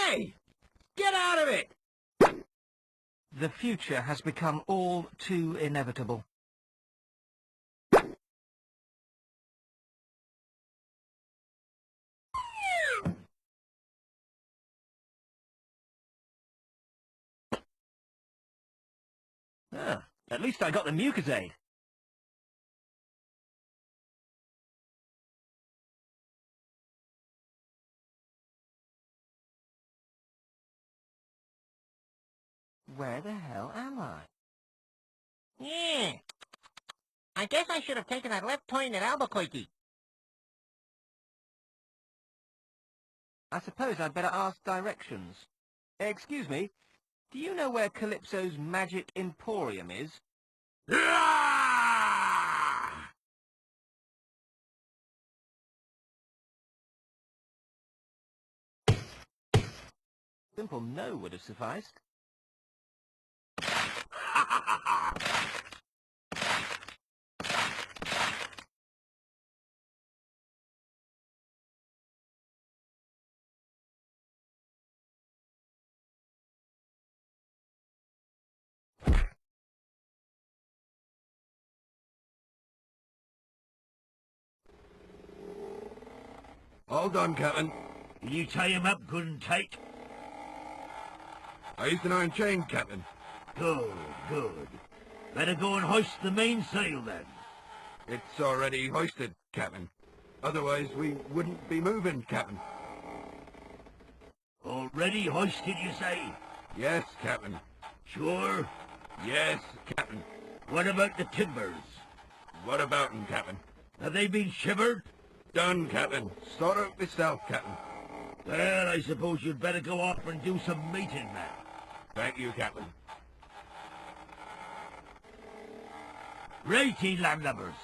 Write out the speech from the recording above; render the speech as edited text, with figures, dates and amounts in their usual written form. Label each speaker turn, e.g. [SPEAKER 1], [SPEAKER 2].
[SPEAKER 1] Hey! Get out of it!
[SPEAKER 2] The future has become all too inevitable.
[SPEAKER 1] At least I got the mucosade.
[SPEAKER 2] Where the hell am I?
[SPEAKER 3] Yeah. I guess I should have taken that left turn at Albuquerque.
[SPEAKER 2] I suppose I'd better ask directions. Excuse me, do you know where Calypso's Magic Emporium is? Simple no would have sufficed.
[SPEAKER 4] All done, Captain.
[SPEAKER 1] Did you tie him up good and tight?
[SPEAKER 4] I used an iron chain, Captain.
[SPEAKER 1] Good, good. Better go and hoist the mainsail then.
[SPEAKER 4] It's already hoisted, Captain. Otherwise we wouldn't be moving, Captain.
[SPEAKER 1] Already hoisted, you say?
[SPEAKER 4] Yes, Captain.
[SPEAKER 1] Sure?
[SPEAKER 4] Yes, Captain.
[SPEAKER 1] What about the timbers?
[SPEAKER 4] What about 'em, Captain?
[SPEAKER 1] Have they been shivered?
[SPEAKER 4] Done, Captain. Sort out myself, Captain.
[SPEAKER 1] Well, I suppose you'd better go off and do some mating then.
[SPEAKER 4] Thank you, Captain.
[SPEAKER 1] Righty, landlubbers.